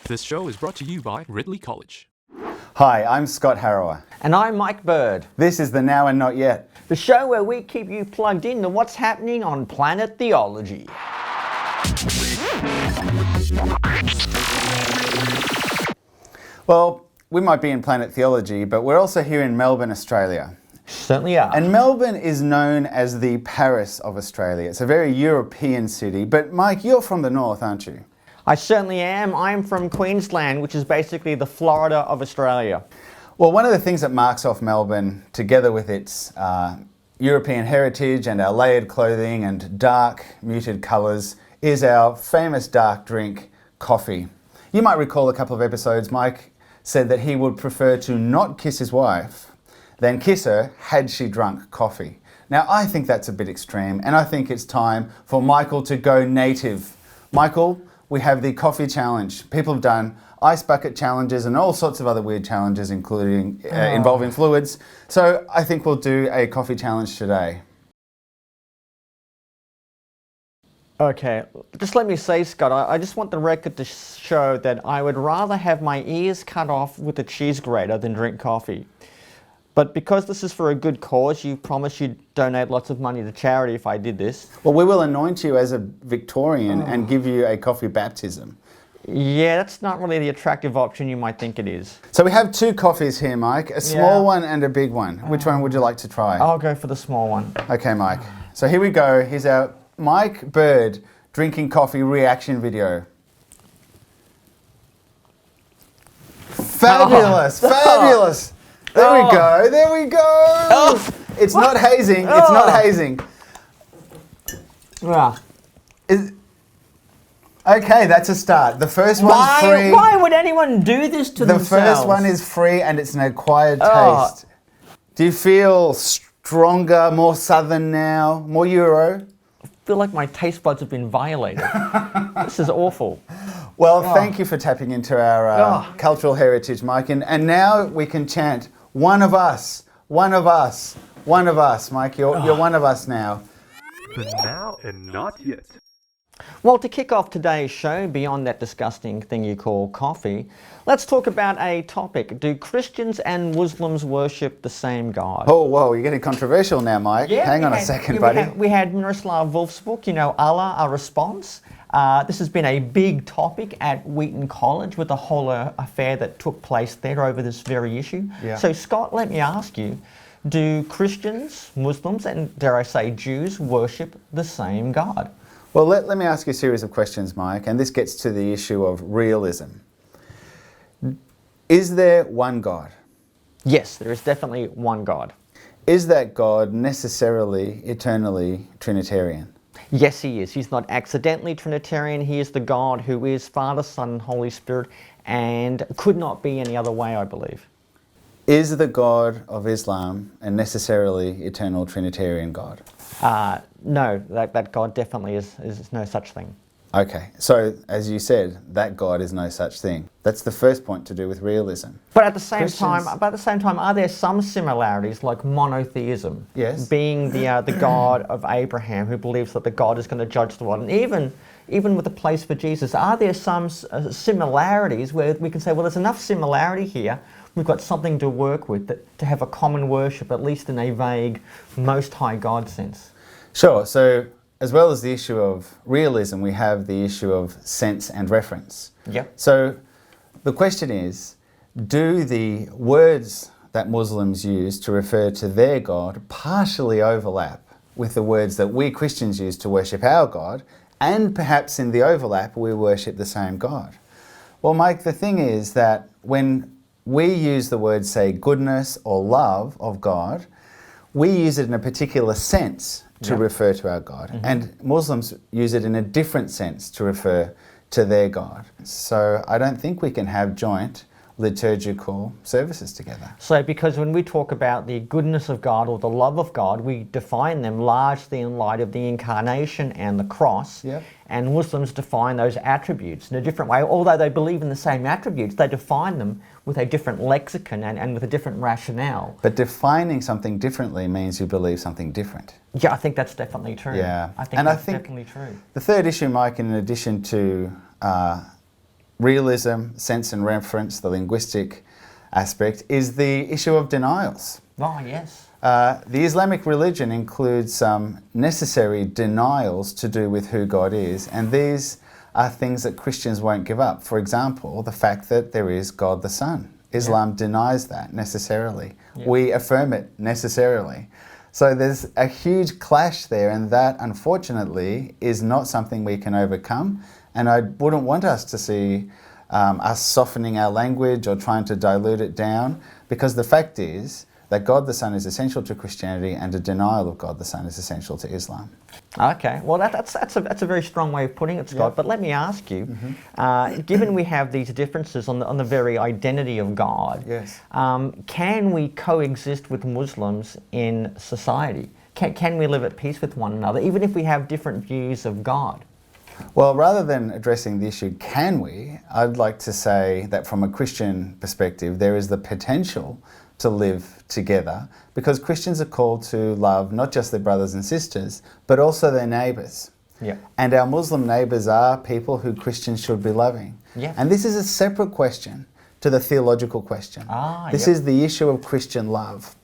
This show is brought to you by Ridley College. Hi, I'm Scott HARROWER. And I'm Mike Bird. This is the Now and Not Yet. The show where we keep you plugged in to what's happening on planet theology. Well, we might be in Planet Theology, but we're also here in Melbourne, Australia. Certainly are. And Melbourne is known as the Paris of Australia. It's a very European city. But Mike, you're from the north, aren't you? I certainly am. I'm from Queensland, which is basically the Florida of Australia. Well, one of the things that marks off Melbourne, together with its European heritage and our layered clothing and dark, muted colours, is our famous dark drink, coffee. You might recall a couple of episodes, Mike said that he would prefer to not kiss his wife than kiss her had she drunk coffee. Now, I think that's a bit extreme, and I think it's time for Michael to go native. Michael, we have the coffee challenge. People have done ice bucket challenges and all sorts of other weird challenges, including involving fluids. So I think we'll do a coffee challenge today. Okay, just let me say, Scott, I just want the record to show that I would rather have my ears cut off with a cheese grater than drink coffee. But because this is for a good cause, you promised you'd donate lots of money to charity if I did this. Well, we will anoint you as a Victorian and give you a coffee baptism. Yeah, that's not really the attractive option you might think it is. So we have two coffees here, Mike, a small one and a big one. Which one would you like to try? I'll go for the small one. Okay, Mike. So here we go. Here's our Mike Bird drinking coffee reaction video. Fabulous, fabulous. There we go, there we go. It's not hazing, it's not hazing. Yeah. Okay, that's a start. The first one's free. Why would anyone do this to themselves? The first one is free and it's an acquired taste. Do you feel stronger, more southern now, more Euro? I feel like my taste buds have been violated. This is awful. Well, thank you for tapping into our cultural heritage, Mike. And now we can chant, one of us, one of us, one of us. Mike, you're one of us now. The Now and Not Yet. Well, to kick off today's show, beyond that disgusting thing you call coffee, let's talk about a topic. Do Christians and Muslims worship the same God? Oh, whoa, you're getting controversial now, Mike. Yeah, Hang on a second, buddy. We had Miroslav Volf's book, Allah, A Response. This has been a big topic at Wheaton College with the whole affair that took place there over this very issue. Yeah. So, Scott, let me ask you, do Christians, Muslims, and dare I say Jews worship the same God? Well, let me ask you a series of questions, Mike, and this gets to the issue of realism. Is there one God? Yes, there is definitely one God. Is that God necessarily, eternally Trinitarian? Yes, he is. He's not accidentally Trinitarian. He is the God who is Father, Son, and Holy Spirit, and could not be any other way, I believe. Is the God of Islam a necessarily eternal Trinitarian God? No, that God definitely is no such thing. Okay, so as you said, that God is no such thing. That's the first point to do with realism. But at the same time, are there some similarities, like monotheism? Yes. Being the God of Abraham, who believes that the God is going to judge the world, and even with the place for Jesus, are there some similarities where we can say, well, there's enough similarity here, we've got something to work with to have a common worship, at least in a vague, Most High God sense? Sure, so as well as the issue of realism, we have the issue of sense and reference. Yep. So the question is, do the words that Muslims use to refer to their God partially overlap with the words that we Christians use to worship our God, and perhaps in the overlap we worship the same God? Well, Mike, the thing is that when we use the word, say, goodness or love of God, we use it in a particular sense to refer to our God. And Muslims use it in a different sense to refer to their God. So I don't think we can have joint liturgical services together. So because when we talk about the goodness of God or the love of God, we define them largely in light of the incarnation and the cross. Yep. And Muslims define those attributes in a different way. Although they believe in the same attributes, they define them with a different lexicon and with a different rationale. But defining something differently means you believe something different. Yeah, I think that's definitely true. Yeah. I think that's definitely true. The third issue, Mike, in addition to realism, sense and reference, the linguistic aspect, is the issue of denials. Oh, yes. The Islamic religion includes some necessary denials to do with who God is, and these are things that Christians won't give up. For example, the fact that there is God the Son. Islam denies that necessarily. Yeah. We affirm it necessarily. So there's a huge clash there, and that, unfortunately, is not something we can overcome. And I wouldn't want us to see us softening our language or trying to dilute it down, because the fact is that God the Son is essential to Christianity, and a denial of God the Son is essential to Islam. Okay, well that's a very strong way of putting it, Scott. Yeah. But let me ask you, given we have these differences on the very identity of God, Yes. Can we coexist with Muslims in society? Can we live at peace with one another, even if we have different views of God? Well, rather than addressing the issue, can we, I'd like to say that from a Christian perspective, there is the potential to live together, because Christians are called to love not just their brothers and sisters, but also their neighbours. Yeah. And our Muslim neighbours are people who Christians should be loving. Yeah. And this is a separate question to the theological question. This is the issue of Christian love.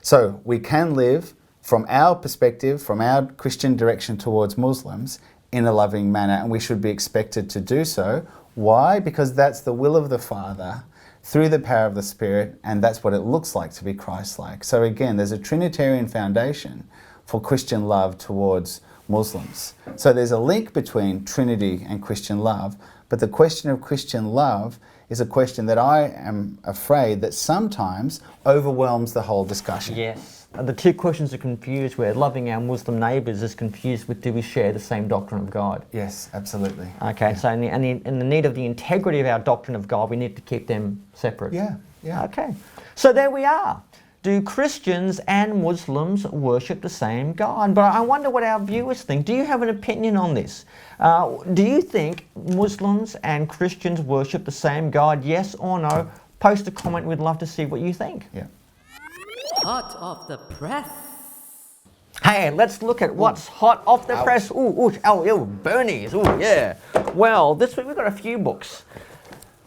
So we can live from our perspective, from our Christian direction towards Muslims, in a loving manner, and we should be expected to do so. Why? Because that's the will of the Father through the power of the Spirit, and that's what it looks like to be Christ-like. So again, there's a Trinitarian foundation for Christian love towards Muslims. So there's a link between Trinity and Christian love, but the question of Christian love is a question that I am afraid that sometimes overwhelms the whole discussion. Yes. The two questions are confused, where loving our Muslim neighbours is confused with, do we share the same doctrine of God? Yes, absolutely. Okay, so in the need of the integrity of our doctrine of God, we need to keep them separate. Yeah. Okay, so there we are. Do Christians and Muslims worship the same God? But I wonder what our viewers think. Do you have an opinion on this? Do you think Muslims and Christians worship the same God? Yes or no? Post a comment. We'd love to see what you think. Yeah. Hot off the press. Hey, let's look at what's hot off the press. Ooh, Bernie's. Ooh, yeah. Well, this week we've got a few books.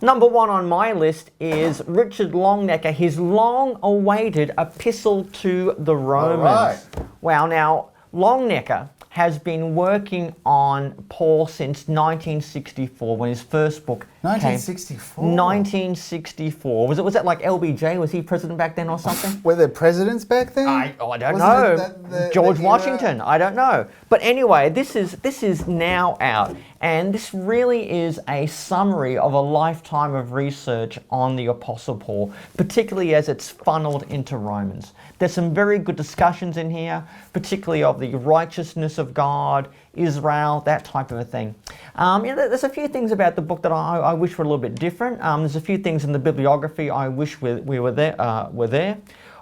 Number one on my list is Richard Longenecker, his long-awaited Epistle to the Romans. All right. Wow, now, Longenecker has been working on Paul since 1964, when his first book 1964? came. 1964. Was it like LBJ? Was he president back then or something? Were there presidents back then? I don't Wasn't know. it the George era? Washington. I don't know. But anyway, this is now out, and this really is a summary of a lifetime of research on the Apostle Paul, particularly as it's funneled into Romans. There's some very good discussions in here, particularly of the righteousness of God, Israel, that type of a thing. There's a few things about the book that I wish were a little bit different. There's a few things in the bibliography I wish we were there.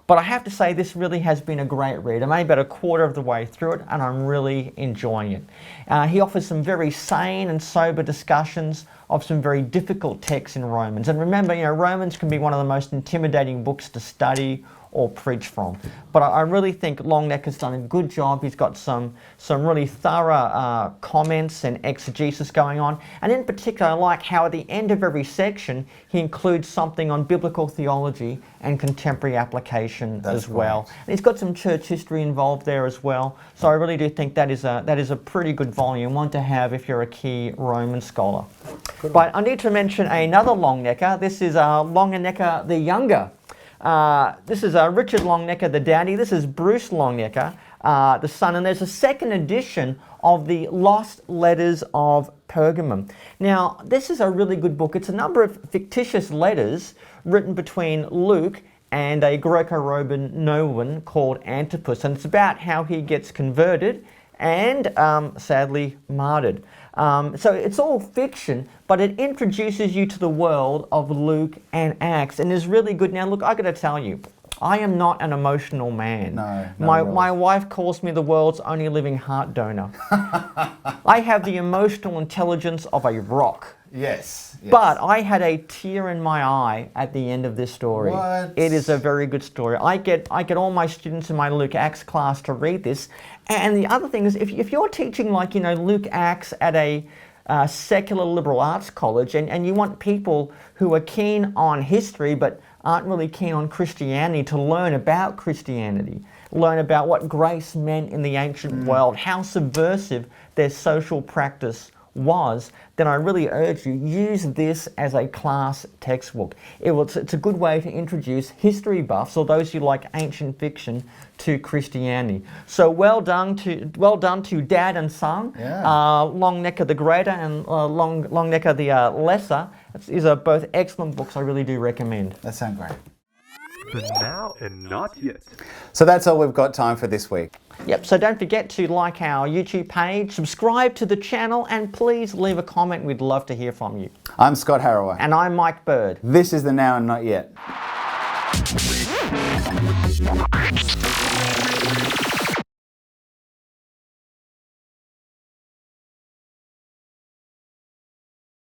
But I have to say, this really has been a great read. I'm only about a quarter of the way through it, and I'm really enjoying it. He offers some very sane and sober discussions of some very difficult texts in Romans. And remember, Romans can be one of the most intimidating books to study or preach from. But I really think Longenecker's done a good job. He's got some really thorough comments and exegesis going on. And in particular, I like how at the end of every section, he includes something on biblical theology and contemporary application as well. Right. And he's got some church history involved there as well. So I really do think that is a pretty good volume, one to have if you're a key Roman scholar. But I need to mention another Longenecker. This is Longenecker the Younger. This is Richard Longenecker, the daddy. This is Bruce Longenecker, the son. And there's a second edition of the Lost Letters of Pergamum. Now, this is a really good book. It's a number of fictitious letters written between Luke and a Greco-Roman nobleman called Antipas. And it's about how he gets converted and sadly martyred. So it's all fiction, but it introduces you to the world of Luke and Acts, and is really good. Now, look, I got to tell you, I am not an emotional man. No, my wife calls me the world's only living heart donor. I have the emotional intelligence of a rock. Yes. But I had a tear in my eye at the end of this story. What? It is a very good story. I get all my students in my Luke Acts class to read this. And the other thing is, if you're teaching like Luke Acts at a secular liberal arts college, and you want people who are keen on history but aren't really keen on Christianity to learn about Christianity, learn about what grace meant in the ancient world, how subversive their social practice was, then I really urge you, use this as a class textbook. It's a good way to introduce history buffs, or those who like ancient fiction, to Christianity. So well done to Dad and Son, Longenecker the Greater and Longenecker the Lesser. These are both excellent books. I really do recommend. That sounds great. But now and not yet. So that's all we've got time for this week. Yep, so don't forget to like our YouTube page, subscribe to the channel, and please leave a comment. We'd love to hear from you. I'm Scott Harrower. And I'm Mike Bird. This is the Now and Not Yet.